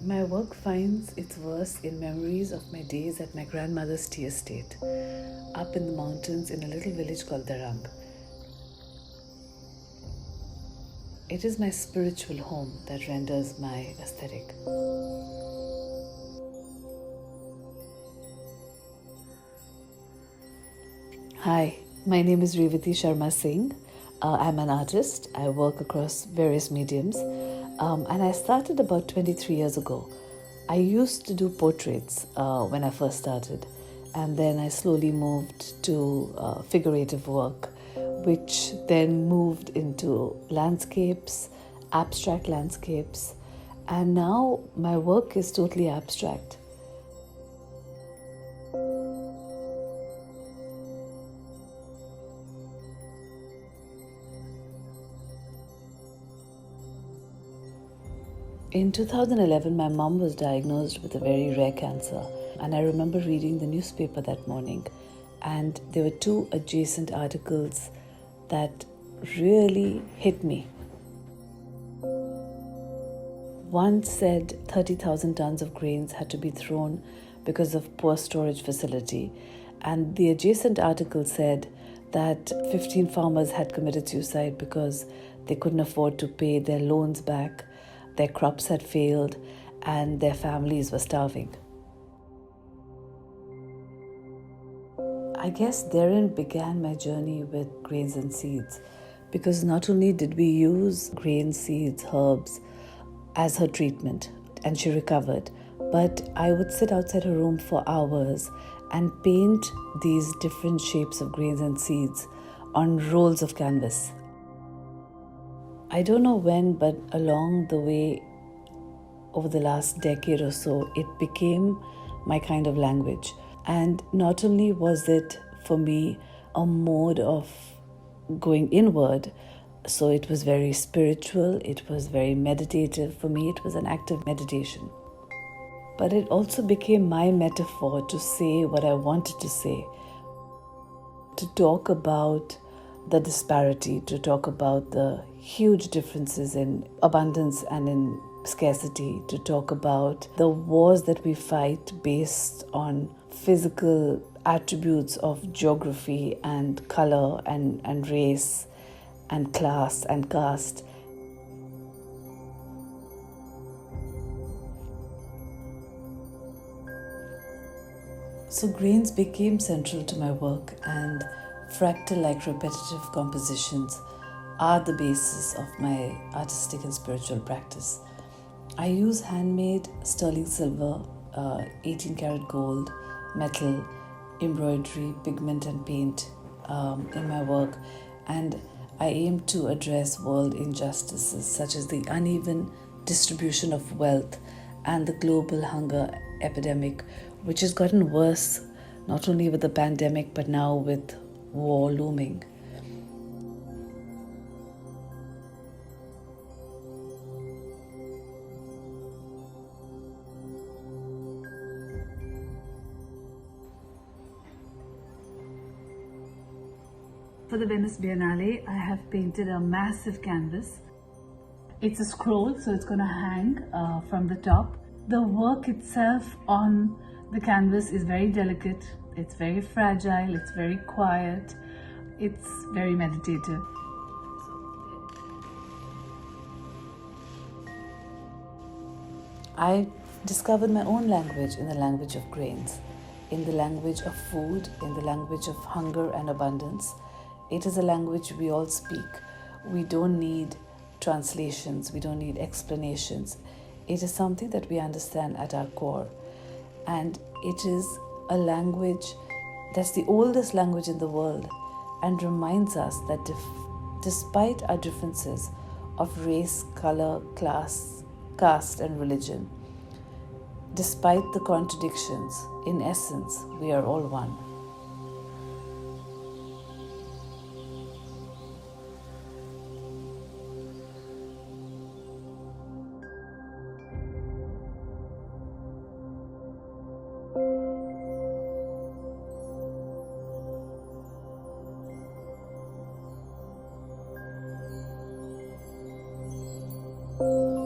My work finds its verse in memories of my days at my grandmother's tea estate, up in the mountains in a little village called Darang. It is my spiritual home that renders my aesthetic. Hi, my name is Revati Sharma Singh. I'm an artist. I work across various mediums. And I started about 23 years ago. I used to do portraits when I first started. And then I slowly moved to figurative work, which then moved into landscapes, abstract landscapes. And now my work is totally abstract. In 2011, my mom was diagnosed with a very rare cancer, and I remember reading the newspaper that morning, and there were two adjacent articles that really hit me. One said 30,000 tons of grains had to be thrown because of poor storage facility, and the adjacent article said that 15 farmers had committed suicide because they couldn't afford to pay their loans back. Their crops had failed and their families were starving. I guess therein began my journey with grains and seeds, because not only did we use grains, seeds, herbs as her treatment and she recovered, but I would sit outside her room for hours and paint these different shapes of grains and seeds on rolls of canvas. I don't know when, but along the way, over the last decade or so, it became my kind of language. And not only was it for me a mode of going inward, so it was very spiritual, it was very meditative. For me, it was an act of meditation. But it also became my metaphor to say what I wanted to say, to talk about the disparity, to talk about the huge differences in abundance and in scarcity, to talk about the wars that we fight based on physical attributes of geography and color and race and class and caste. So grains became central to my work, and fractal-like repetitive compositions are the basis of my artistic and spiritual practice. I use handmade sterling silver, 18 karat gold, metal, embroidery, pigment and paint in my work, and I aim to address world injustices such as the uneven distribution of wealth and the global hunger epidemic, which has gotten worse not only with the pandemic but now with war looming. For the Venice Biennale, I have painted a massive canvas. It's a scroll, so it's going to hang from the top. The work itself on the canvas is very delicate, it's very fragile, it's very quiet, it's very meditative. I discovered my own language in the language of grains, in the language of food, in the language of hunger and abundance. It is a language we all speak. We don't need translations, we don't need explanations. It is something that we understand at our core. And it is a language that's the oldest language in the world and reminds us that despite our differences of race, color, class, caste, and religion, despite the contradictions, in essence, we are all one. Thank you.